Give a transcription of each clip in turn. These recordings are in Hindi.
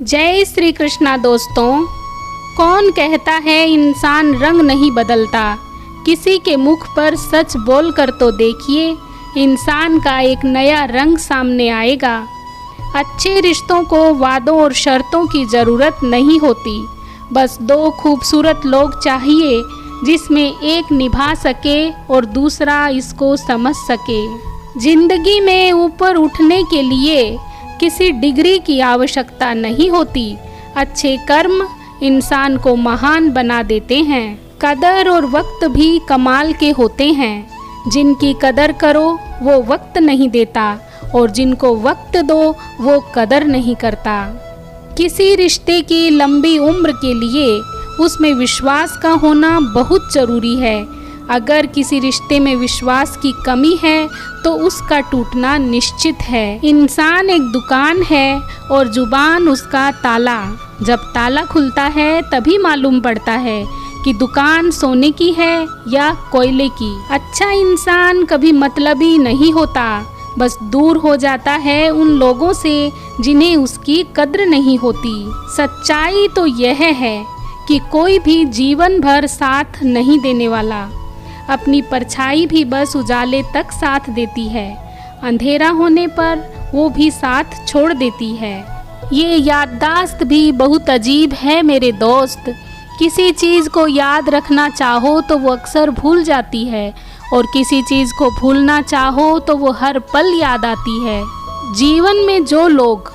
जय श्री कृष्णा दोस्तों। कौन कहता है इंसान रंग नहीं बदलता? किसी के मुख पर सच बोल कर तो देखिए, इंसान का एक नया रंग सामने आएगा। अच्छे रिश्तों को वादों और शर्तों की ज़रूरत नहीं होती, बस दो खूबसूरत लोग चाहिए जिसमें एक निभा सके और दूसरा इसको समझ सके। जिंदगी में ऊपर उठने के लिए किसी डिग्री की आवश्यकता नहीं होती। अच्छे कर्म इंसान को महान बना देते हैं। कदर और वक्त भी कमाल के होते हैं। जिनकी कदर करो वो वक्त नहीं देता और जिनको वक्त दो वो कदर नहीं करता। किसी रिश्ते की लंबी उम्र के लिए उसमें विश्वास का होना बहुत ज़रूरी है। अगर किसी रिश्ते में विश्वास की कमी है तो उसका टूटना निश्चित है। इंसान एक दुकान है और जुबान उसका ताला। जब ताला खुलता है तभी मालूम पड़ता है कि दुकान सोने की है या कोयले की। अच्छा इंसान कभी मतलबी नहीं होता, बस दूर हो जाता है उन लोगों से जिन्हें उसकी कद्र नहीं होती। सच्चाई तो यह है कि कोई भी जीवन भर साथ नहीं देने वाला। अपनी परछाई भी बस उजाले तक साथ देती है, अंधेरा होने पर वो भी साथ छोड़ देती है। ये याददाश्त भी बहुत अजीब है मेरे दोस्त। किसी चीज़ को याद रखना चाहो तो वो अक्सर भूल जाती है और किसी चीज़ को भूलना चाहो तो वो हर पल याद आती है। जीवन में जो लोग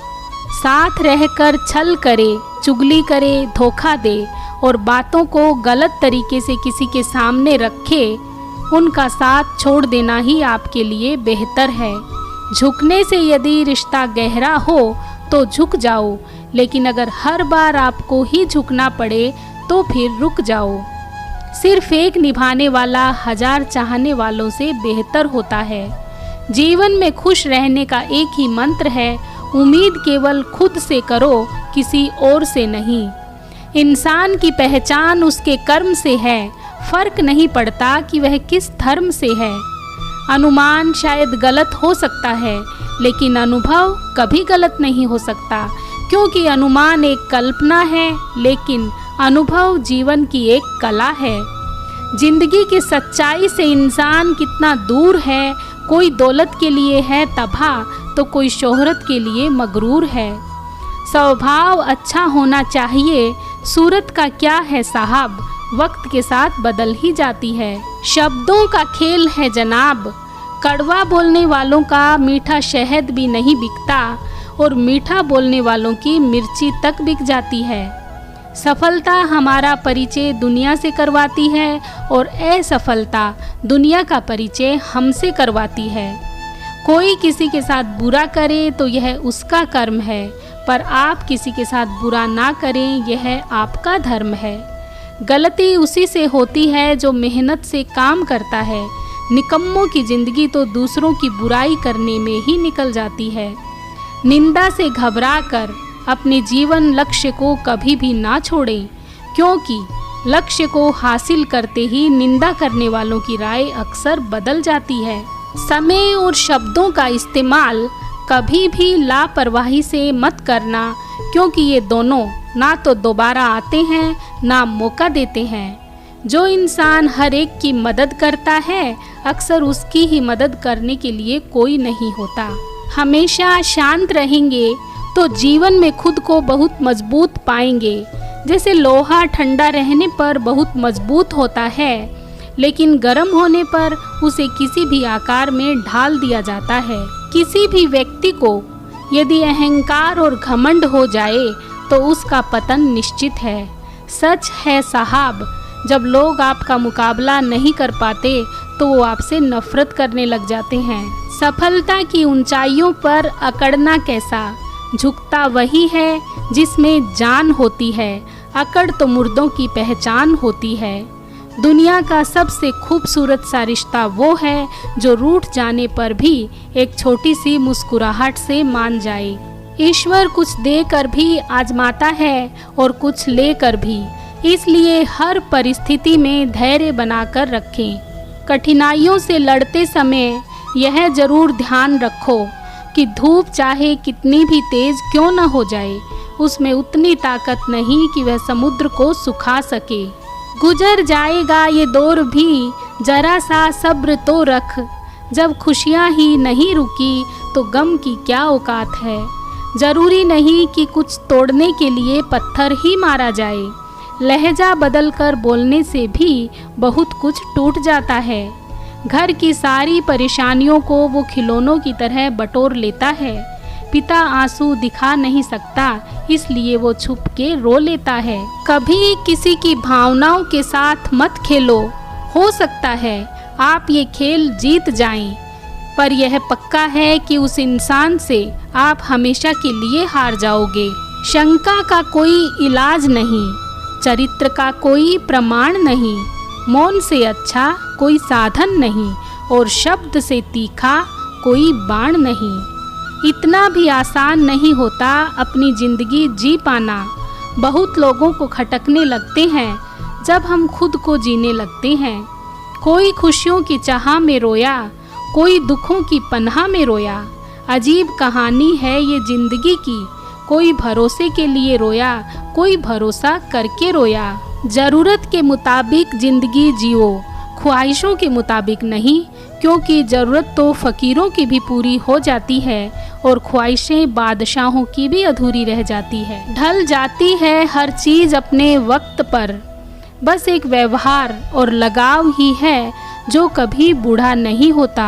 साथ रहकर छल करे, चुगली करे, धोखा दे और बातों को गलत तरीके से किसी के सामने रखे, उनका साथ छोड़ देना ही आपके लिए बेहतर है। झुकने से यदि रिश्ता गहरा हो तो झुक जाओ, लेकिन अगर हर बार आपको ही झुकना पड़े तो फिर रुक जाओ। सिर्फ एक निभाने वाला हजार चाहने वालों से बेहतर होता है। जीवन में खुश रहने का एक ही मंत्र है, उम्मीद केवल खुद से करो, किसी और से नहीं। इंसान की पहचान उसके कर्म से है, फर्क नहीं पड़ता कि वह किस धर्म से है। अनुमान शायद गलत हो सकता है, लेकिन अनुभव कभी गलत नहीं हो सकता, क्योंकि अनुमान एक कल्पना है, लेकिन अनुभव जीवन की एक कला है। जिंदगी की सच्चाई से इंसान कितना दूर है। कोई दौलत के लिए है तबाह तो कोई शोहरत के लिए मगरूर है। स्वभाव अच्छा होना चाहिए, सूरत का क्या है साहब, वक्त के साथ बदल ही जाती है। शब्दों का खेल है जनाब, कड़वा बोलने वालों का मीठा शहद भी नहीं बिकता और मीठा बोलने वालों की मिर्ची तक बिक जाती है। सफलता हमारा परिचय दुनिया से करवाती है और असफलता दुनिया का परिचय हमसे करवाती है। कोई किसी के साथ बुरा करे तो यह उसका कर्म है, पर आप किसी के साथ बुरा ना करें, यह आपका धर्म है। गलती उसी से होती है जो मेहनत से काम करता है। निकम्मों की ज़िंदगी तो दूसरों की बुराई करने में ही निकल जाती है। निंदा से घबराकर अपने जीवन लक्ष्य को कभी भी ना छोड़ें, क्योंकि लक्ष्य को हासिल करते ही निंदा करने वालों की राय अक्सर बदल जाती है। समय और शब्दों का इस्तेमाल कभी भी लापरवाही से मत करना, क्योंकि ये दोनों ना तो दोबारा आते हैं ना मौका देते हैं। जो इंसान हर एक की मदद करता है, अक्सर उसकी ही मदद करने के लिए कोई नहीं होता। हमेशा शांत रहेंगे तो जीवन में खुद को बहुत मजबूत पाएंगे। जैसे लोहा ठंडा रहने पर बहुत मजबूत होता है, लेकिन गर्म होने पर उसे किसी भी आकार में ढाल दिया जाता है। किसी भी व्यक्ति को यदि अहंकार और घमंड हो जाए तो उसका पतन निश्चित है। सच है साहब, जब लोग आपका मुकाबला नहीं कर पाते तो वो आपसे नफरत करने लग जाते हैं। सफलता की ऊंचाइयों पर अकड़ना कैसा, झुकता वही है जिसमें जान होती है। अकड़ तो मुर्दों की पहचान होती है। दुनिया का सबसे खूबसूरत सा रिश्ता वो है जो रूठ जाने पर भी एक छोटी सी मुस्कुराहट से मान जाए। ईश्वर कुछ देकर भी आजमाता है और कुछ लेकर भी, इसलिए हर परिस्थिति में धैर्य बनाकर रखें। कठिनाइयों से लड़ते समय यह जरूर ध्यान रखो कि धूप चाहे कितनी भी तेज क्यों न हो जाए, उसमें उतनी ताकत नहीं कि वह समुद्र को सुखा सके। गुजर जाएगा ये दौर भी, जरा सा सब्र तो रख। जब खुशियाँ ही नहीं रुकी तो गम की क्या औकात है। जरूरी नहीं कि कुछ तोड़ने के लिए पत्थर ही मारा जाए। लहजा बदलकर बोलने से भी बहुत कुछ टूट जाता है। घर की सारी परेशानियों को वो खिलौनों की तरह बटोर लेता है। पिता आंसू दिखा नहीं सकता, इसलिए वो छुप के रो लेता है। कभी किसी की भावनाओं के साथ मत खेलो। हो सकता है आप ये खेल जीत जाएं, पर यह पक्का है कि उस इंसान से आप हमेशा के लिए हार जाओगे। शंका का कोई इलाज नहीं, चरित्र का कोई प्रमाण नहीं, मौन से अच्छा कोई साधन नहीं और शब्द से तीखा कोई बाण नहीं। इतना भी आसान नहीं होता अपनी ज़िंदगी जी पाना। बहुत लोगों को खटकने लगते हैं जब हम खुद को जीने लगते हैं। कोई खुशियों की चाह में रोया, कोई दुखों की पनाह में रोया। अजीब कहानी है ये ज़िंदगी की। कोई भरोसे के लिए रोया, कोई भरोसा करके रोया। ज़रूरत के मुताबिक ज़िंदगी जियो, ख्वाहिशों के मुताबिक नहीं, क्योंकि ज़रूरत तो फ़कीरों की भी पूरी हो जाती है और ख्वाहिशें बादशाहों की भी अधूरी रह जाती है। ढल जाती है हर चीज़ अपने वक्त पर, बस एक व्यवहार और लगाव ही है जो कभी बूढ़ा नहीं होता।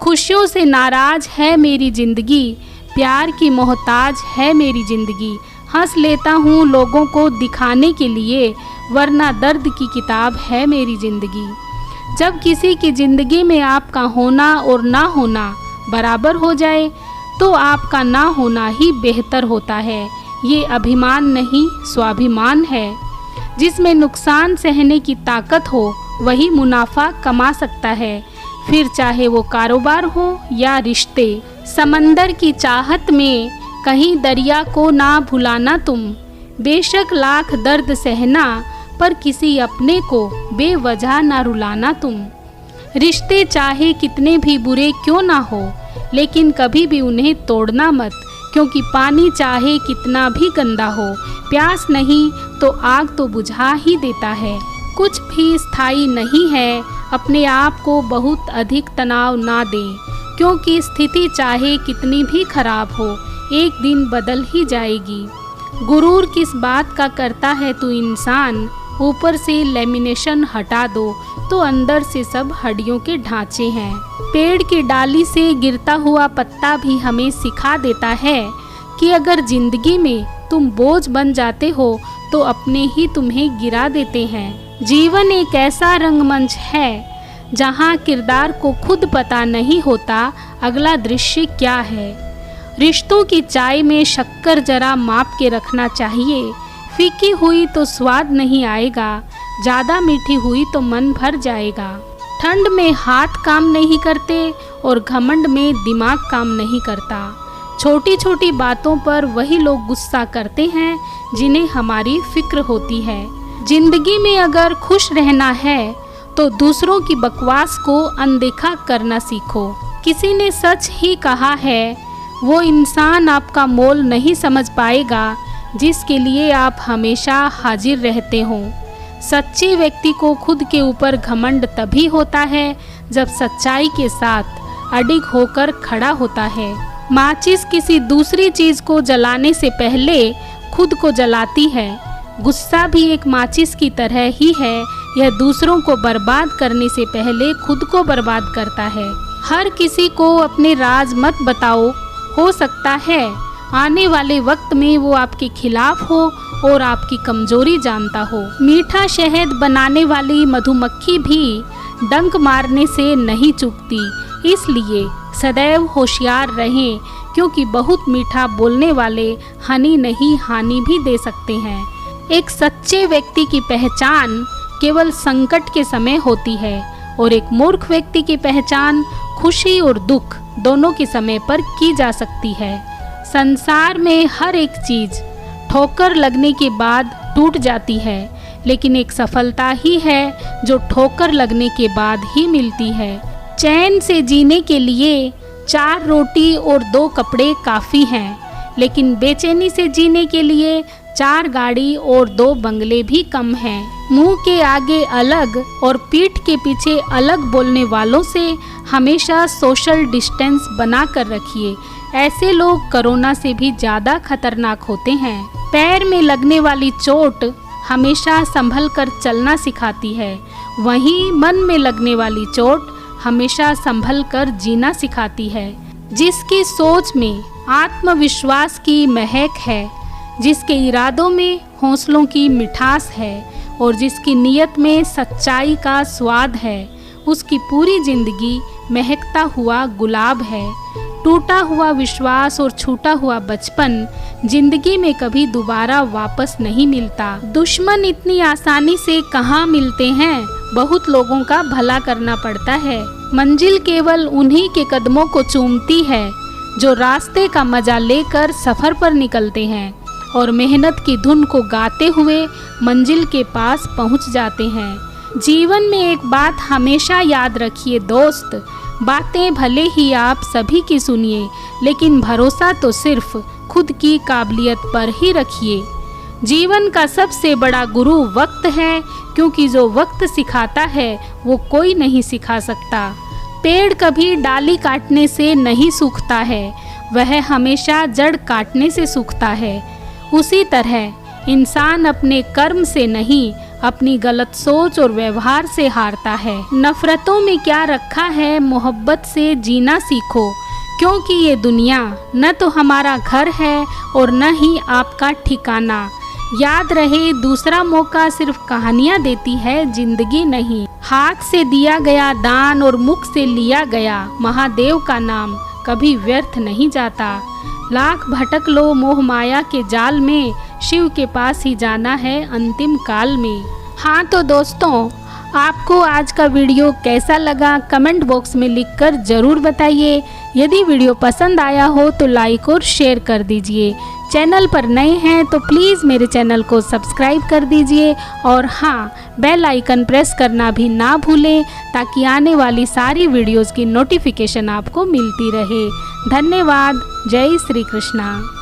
खुशियों से नाराज़ है मेरी ज़िंदगी, प्यार की मोहताज है मेरी ज़िंदगी। हंस लेता हूँ लोगों को दिखाने के लिए, वरना दर्द की किताब है मेरी ज़िंदगी। जब किसी की ज़िंदगी में आपका होना और ना होना बराबर हो जाए तो आपका ना होना ही बेहतर होता है। ये अभिमान नहीं, स्वाभिमान है। जिसमें नुकसान सहने की ताकत हो वही मुनाफा कमा सकता है, फिर चाहे वो कारोबार हो या रिश्ते। समंदर की चाहत में कहीं दरिया को ना भुलाना तुम। बेशक लाख दर्द सहना, पर किसी अपने को बेवजह ना रुलाना तुम। रिश्ते चाहे कितने भी बुरे क्यों ना हो, लेकिन कभी भी उन्हें तोड़ना मत, क्योंकि पानी चाहे कितना भी गंदा हो, प्यास नहीं तो आग तो बुझा ही देता है। कुछ भी स्थायी नहीं है, अपने आप को बहुत अधिक तनाव ना दें, क्योंकि स्थिति चाहे कितनी भी खराब हो, एक दिन बदल ही जाएगी। गुरूर किस बात का करता है तू इंसान, ऊपर से लेमिनेशन हटा दो तो अंदर से सब हड्डियों के ढांचे हैं। पेड़ की डाली से गिरता हुआ पत्ता भी हमें सिखा देता है कि अगर जिंदगी में तुम बोझ बन जाते हो तो अपने ही तुम्हें गिरा देते हैं। जीवन एक ऐसा रंगमंच है जहाँ किरदार को खुद पता नहीं होता अगला दृश्य क्या है। रिश्तों की चाय में शक्कर जरा माप के रखना चाहिए। फीकी हुई तो स्वाद नहीं आएगा, ज़्यादा मीठी हुई तो मन भर जाएगा। ठंड में हाथ काम नहीं करते और घमंड में दिमाग काम नहीं करता। छोटी छोटी बातों पर वही लोग गुस्सा करते हैं जिन्हें हमारी फिक्र होती है। जिंदगी में अगर खुश रहना है तो दूसरों की बकवास को अनदेखा करना सीखो। किसी ने सच ही कहा है, वो इंसान आपका मोल नहीं समझ पाएगा जिसके लिए आप हमेशा हाजिर रहते हो। सच्चे व्यक्ति को खुद के ऊपर घमंड तभी होता है जब सच्चाई के साथ अडिग होकर खड़ा होता है। माचिस किसी दूसरी चीज़ को जलाने से पहले खुद को जलाती है। गुस्सा भी एक माचिस की तरह ही है, यह दूसरों को बर्बाद करने से पहले खुद को बर्बाद करता है। हर किसी को अपने राज मत बताओ, हो सकता है आने वाले वक्त में वो आपके खिलाफ हो और आपकी कमजोरी जानता हो। मीठा शहद बनाने वाली मधुमक्खी भी डंक मारने से नहीं चूकती, इसलिए सदैव होशियार रहें, क्योंकि बहुत मीठा बोलने वाले हानि नहीं हानि भी दे सकते हैं। एक सच्चे व्यक्ति की पहचान केवल संकट के समय होती है और एक मूर्ख व्यक्ति की पहचान खुशी और दुख दोनों के समय पर की जा सकती है। संसार में हर एक चीज़ ठोकर लगने के बाद टूट जाती है, लेकिन एक सफलता ही है जो ठोकर लगने के बाद ही मिलती है। चैन से जीने के लिए 4 रोटी और 2 कपड़े काफ़ी हैं, लेकिन बेचैनी से जीने के लिए 4 गाड़ी और 2 बंगले भी कम हैं। मुंह के आगे अलग और पीठ के पीछे अलग बोलने वालों से हमेशा सोशल डिस्टेंस बना कर रखिए। ऐसे लोग कोरोना से भी ज़्यादा खतरनाक होते हैं। पैर में लगने वाली चोट हमेशा संभल कर चलना सिखाती है, वहीं मन में लगने वाली चोट हमेशा संभल कर जीना सिखाती है। जिसकी सोच में आत्मविश्वास की महक है, जिसके इरादों में हौसलों की मिठास है और जिसकी नीयत में सच्चाई का स्वाद है, उसकी पूरी जिंदगी महकता हुआ गुलाब है। टूटा हुआ विश्वास और छूटा हुआ बचपन जिंदगी में कभी दोबारा वापस नहीं मिलता। दुश्मन इतनी आसानी से कहाँ मिलते हैं, बहुत लोगों का भला करना पड़ता है। मंजिल केवल उन्हीं के कदमों को चूमती है जो रास्ते का मजा लेकर सफर पर निकलते हैं और मेहनत की धुन को गाते हुए मंजिल के पास पहुंच जाते हैं। जीवन में एक बात हमेशा याद रखिए दोस्त, बातें भले ही आप सभी की सुनिए, लेकिन भरोसा तो सिर्फ खुद की काबिलियत पर ही रखिए। जीवन का सबसे बड़ा गुरु वक्त है, क्योंकि जो वक्त सिखाता है वो कोई नहीं सिखा सकता। पेड़ कभी डाली काटने से नहीं सूखता है, वह हमेशा जड़ काटने से सूखता है। उसी तरह इंसान अपने कर्म से नहीं, अपनी गलत सोच और व्यवहार से हारता है। नफरतों में क्या रखा है, मोहब्बत से जीना सीखो, क्योंकि ये दुनिया न तो हमारा घर है और न ही आपका ठिकाना। याद रहे, दूसरा मौका सिर्फ कहानियाँ देती है, जिंदगी नहीं। हाथ से दिया गया दान और मुख से लिया गया महादेव का नाम कभी व्यर्थ नहीं जाता। लाख भटक लो मोह माया के जाल में, शिव के पास ही जाना है अंतिम काल में। हाँ तो दोस्तों, आपको आज का वीडियो कैसा लगा कमेंट बॉक्स में लिखकर ज़रूर बताइए। यदि वीडियो पसंद आया हो तो लाइक और शेयर कर दीजिए। चैनल पर नए हैं तो प्लीज़ मेरे चैनल को सब्सक्राइब कर दीजिए और हाँ, बेल आइकन प्रेस करना भी ना भूलें, ताकि आने वाली सारी वीडियोज़ की नोटिफिकेशन आपको मिलती रहे। धन्यवाद। जय श्री कृष्णा।